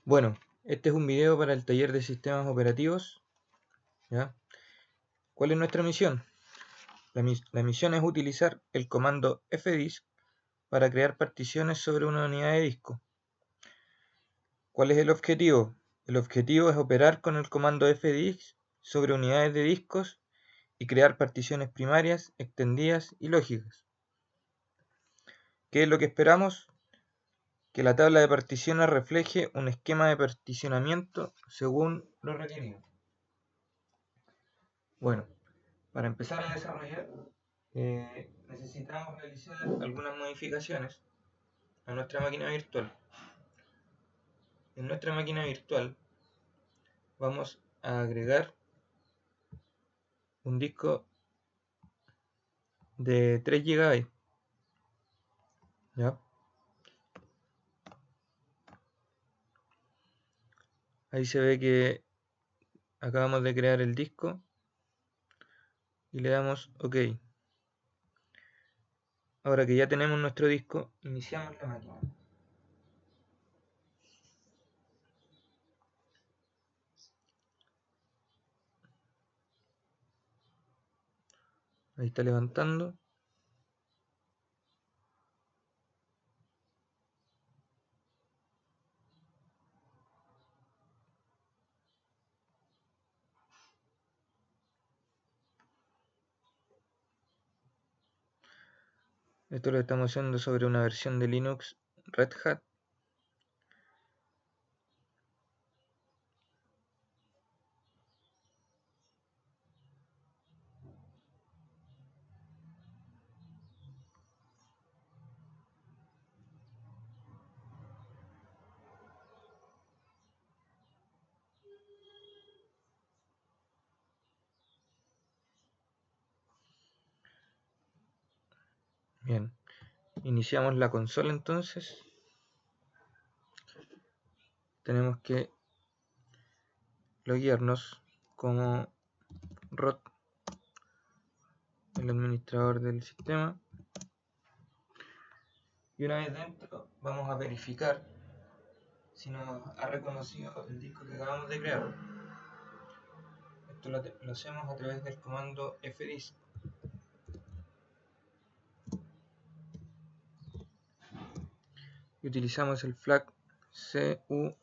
Bueno, este es un video para el taller de sistemas operativos, ¿ya? ¿Cuál es nuestra misión? La misión es utilizar el comando fdisk para crear particiones sobre una unidad de disco. ¿Cuál es el objetivo? El objetivo es operar con el comando fdisk sobre unidades de discos y crear particiones primarias, extendidas y lógicas. ¿Qué es lo que esperamos? Que la tabla de particiones refleje un esquema de particionamiento según lo requerido. Bueno, para empezar a desarrollar necesitamos realizar algunas modificaciones a nuestra máquina virtual. En nuestra máquina virtual vamos a agregar un disco de 3 GB. ¿Ya? Ahí se ve que acabamos de crear el disco y le damos OK. Ahora que ya tenemos nuestro disco, iniciamos la máquina. Ahí está levantando. Esto lo estamos haciendo sobre una versión de Linux Red Hat. Bien, iniciamos la consola entonces. Tenemos que loguearnos como root, el administrador del sistema, y una vez dentro vamos a verificar si nos ha reconocido el disco que acabamos de crear. Esto lo hacemos a través del comando fdisk. Y utilizamos el flag cul.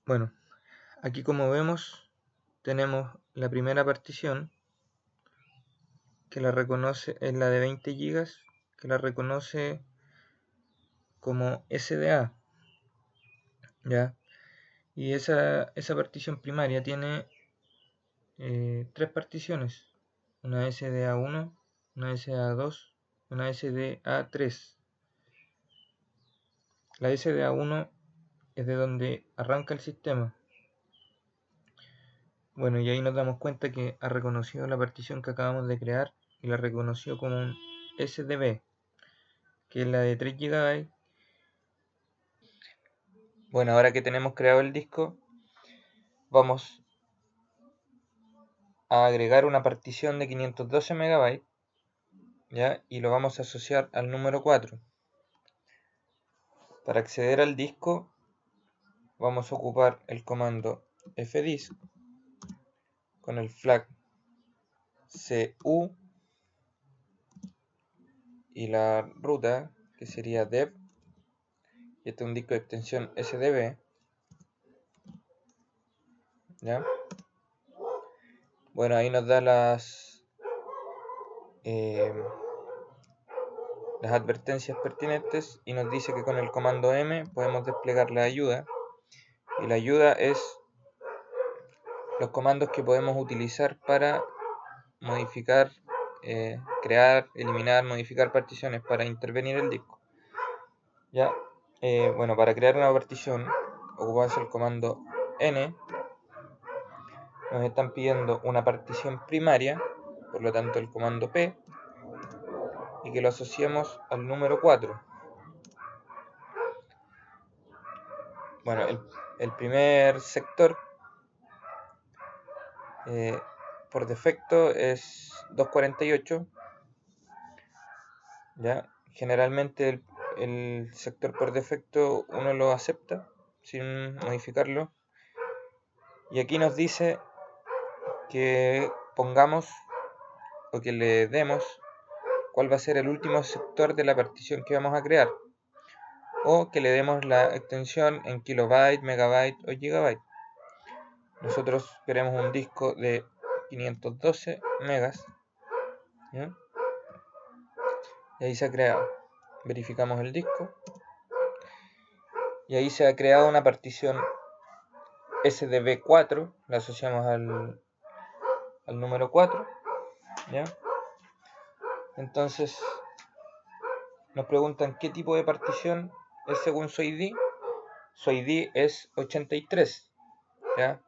Bueno, aquí como vemos tenemos la primera partición que la reconoce, es la de 20 GB, que la reconoce como SDA, ¿ya? Y esa partición primaria tiene 3 particiones, una SDA1, una SDA2, una SDA3. La SDA1 es de donde arranca el sistema. Bueno, y ahí nos damos cuenta que ha reconocido la partición que acabamos de crear y la reconoció como un SDB, que es la de 3 GB. Bueno, ahora que tenemos creado el disco, vamos a agregar una partición de 512 MB, ¿ya? Y lo vamos a asociar al número 4. Para acceder al disco vamos a ocupar el comando fdisk con el flag cu y la ruta que sería dev, y este es un disco de extensión sdb, ¿ya? Bueno, ahí nos da las advertencias pertinentes y nos dice que con el comando M podemos desplegar la ayuda, y la ayuda es los comandos que podemos utilizar para modificar, crear, eliminar, modificar particiones, para intervenir el disco. ¿Ya? Bueno, para crear una partición ocupamos el comando N. Nos están pidiendo una partición primaria, por lo tanto el comando P, y que lo asociemos al número 4. Bueno, el primer sector por defecto es 248, ¿ya? generalmente el sector por defecto uno lo acepta sin modificarlo. Y aquí nos dice que pongamos o que le demos cuál va a ser el último sector de la partición que vamos a crear, o que le demos la extensión en kilobyte, megabyte o gigabyte. Nosotros queremos un disco de 512 megas, ¿ya? Y ahí se ha creado. Verificamos el disco y ahí se ha creado una partición SDB4, la asociamos al número 4, ¿ya? Entonces nos preguntan qué tipo de partición es según su ID. Su ID es 83, ¿ya?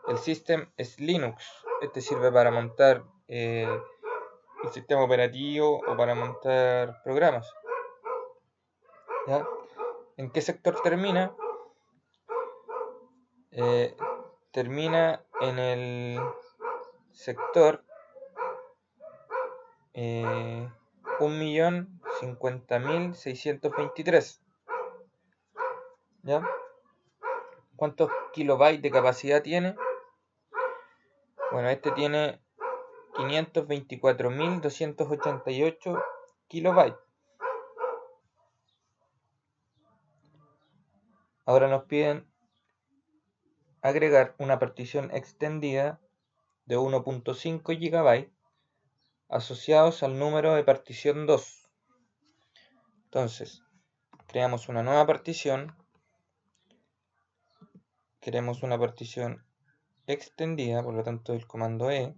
El system es Linux. Este sirve para montar el sistema operativo o para montar programas, ¿ya? ¿En qué sector termina? Termina en el sector 1.050.623, ¿ya? ¿Cuántos kilobytes de capacidad tiene? Bueno, este tiene 524.288 kilobytes. Ahora nos piden agregar una partición extendida de 1.5 GB asociados al número de partición 2. Entonces, creamos una nueva partición. Queremos una partición extendida, por lo tanto el comando E,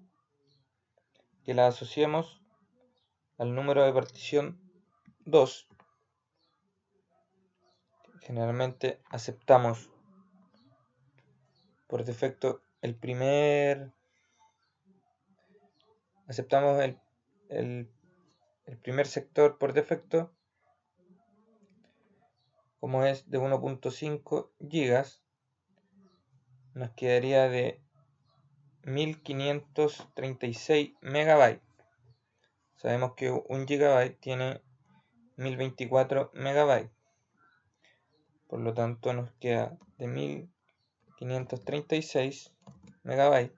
que la asociemos al número de partición 2. Generalmente aceptamos por defecto aceptamos el primer sector por defecto, como es de 1.5 GB, nos quedaría de 1536 megabytes. Sabemos que un gigabyte tiene 1024 megabytes, por lo tanto nos queda de 1536 megabytes.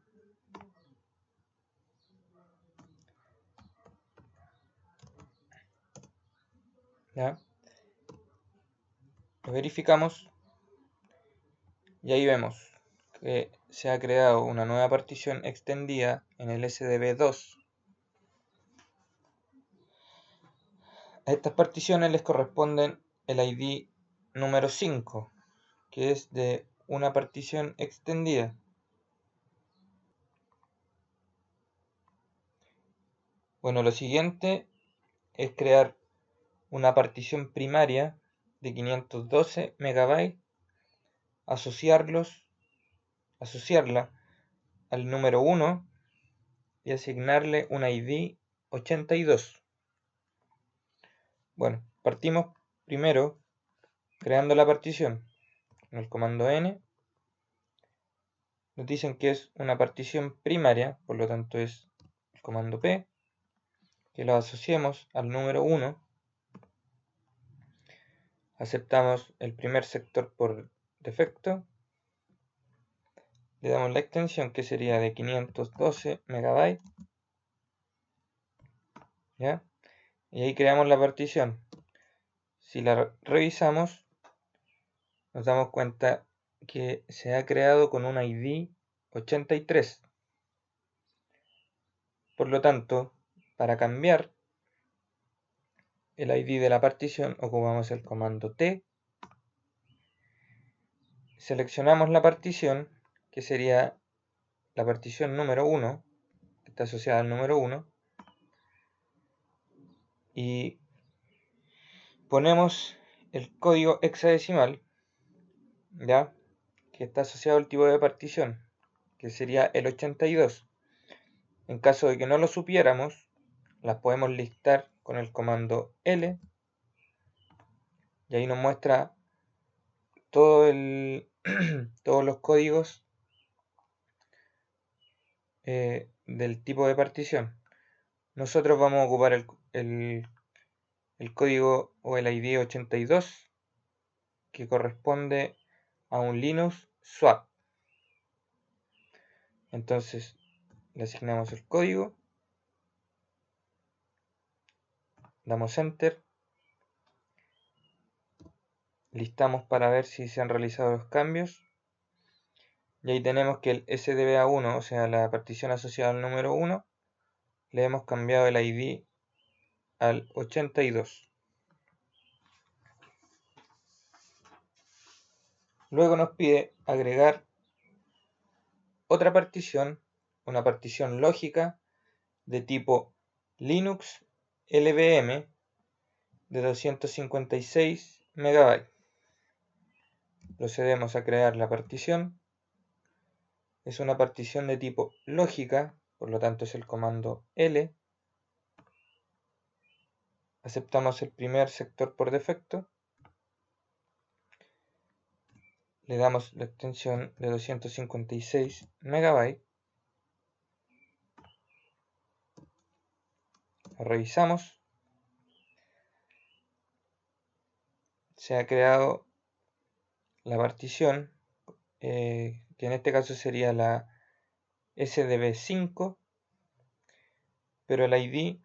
¿Ya? Lo verificamos y ahí vemos que se ha creado una nueva partición extendida en el SDB2. A estas particiones les corresponden el ID número 5, que es de una partición extendida. Bueno, lo siguiente es crear una partición primaria de 512 megabytes, asociarla al número 1 y asignarle un ID 82. Bueno, partimos primero creando la partición. Con el comando N nos dicen que es una partición primaria, por lo tanto es el comando P, que lo asociemos al número 1. Aceptamos el primer sector por defecto. Le damos la extensión, que sería de 512 megabytes, ¿ya? Y ahí creamos la partición. Si la revisamos, nos damos cuenta que se ha creado con un ID 83. Por lo tanto, para cambiar el ID de la partición, ocupamos el comando T, seleccionamos la partición, que sería la partición número 1, que está asociada al número 1, y ponemos el código hexadecimal, ¿ya?, que está asociado al tipo de partición, que sería el 82. En caso de que no lo supiéramos, las podemos listar con el comando L, y ahí nos muestra todos los códigos del tipo de partición. Nosotros vamos a ocupar el el código o el ID 82 que corresponde a un Linux swap. Entonces le asignamos el código, damos enter, listamos para ver si se han realizado los cambios y ahí tenemos que el SDBA1, o sea la partición asociada al número 1, le hemos cambiado el ID al 82. Luego nos pide agregar otra partición, una partición lógica de tipo Linux LVM de 256 MB. Procedemos a crear la partición. Es una partición de tipo lógica, por lo tanto es el comando L. Aceptamos el primer sector por defecto. Le damos la extensión de 256 MB. Lo revisamos. Se ha creado la partición, que en este caso sería la SDB5, pero el ID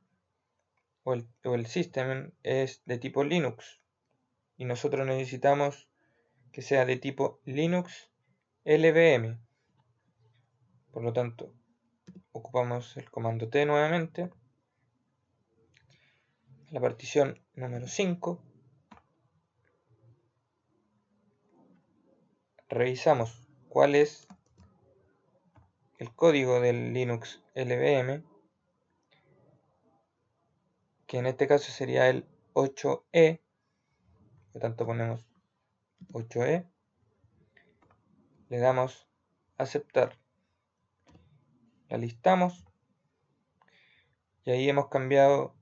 o el system es de tipo Linux y nosotros necesitamos que sea de tipo Linux LVM. Por lo tanto, ocupamos el comando T nuevamente, la partición número 5, revisamos cuál es el código del Linux LVM, que en este caso sería el 8E, por lo tanto ponemos 8E, le damos aceptar, la listamos y ahí hemos cambiado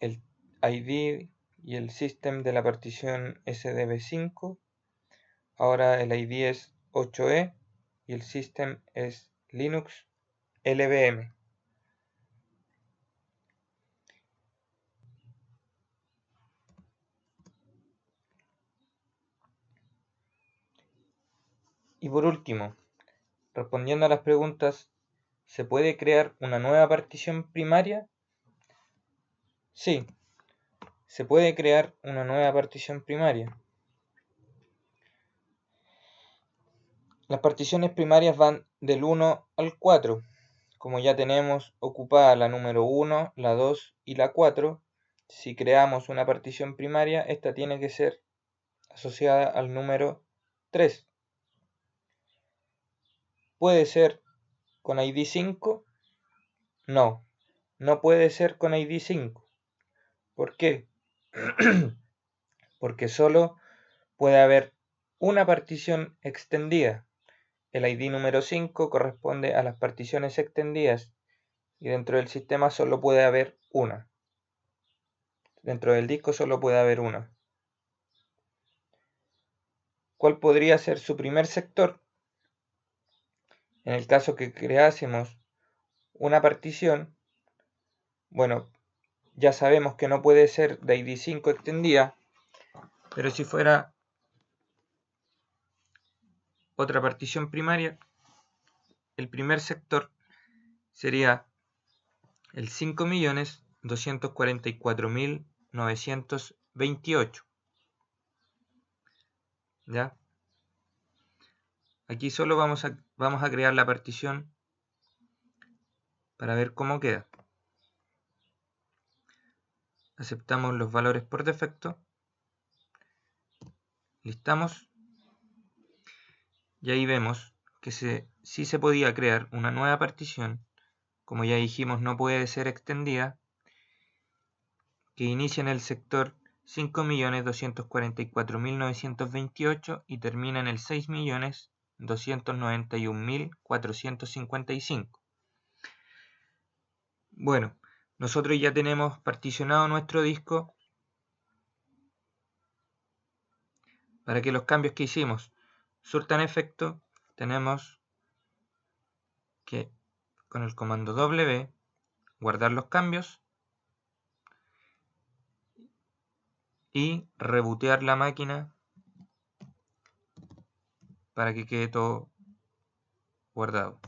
el ID y el system de la partición SDB5. Ahora el ID es 8E y el system es Linux LVM. Y por último, respondiendo a las preguntas, ¿se puede crear una nueva partición primaria? Sí, se puede crear una nueva partición primaria. Las particiones primarias van del 1 al 4. Como ya tenemos ocupada la número 1, la 2 y la 4, si creamos una partición primaria, esta tiene que ser asociada al número 3. ¿Puede ser con ID 5? No, no puede ser con ID 5. ¿Por qué? Porque solo puede haber una partición extendida. El ID número 5 corresponde a las particiones extendidas y dentro del sistema solo puede haber una. Dentro del disco solo puede haber una. ¿Cuál podría ser su primer sector? En el caso que creásemos una partición, bueno, ya sabemos que no puede ser de ID 5 extendida, pero si fuera otra partición primaria, el primer sector sería el 5.244.928. ¿Ya? Aquí solo vamos a crear la partición para ver cómo queda. Aceptamos los valores por defecto, listamos y ahí vemos que sí se podía crear una nueva partición, como ya dijimos no puede ser extendida, que inicia en el sector 5.244.928 y termina en el 6.291.455. Bueno, nosotros ya tenemos particionado nuestro disco para que los cambios que hicimos surtan efecto. Tenemos que con el comando W guardar los cambios y rebootear la máquina para que quede todo guardado.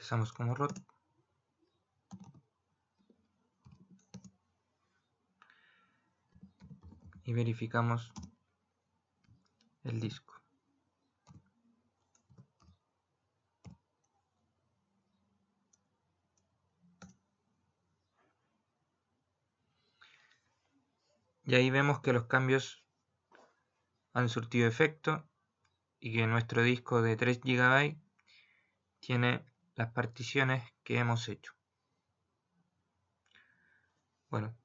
Empezamos como root y verificamos el disco. Y ahí vemos que los cambios han surtido efecto y que nuestro disco de 3 GB tiene las particiones que hemos hecho. Bueno,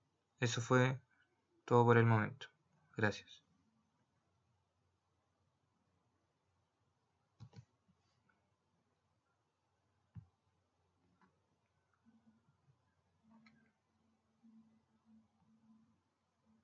eso fue todo por el momento. Gracias.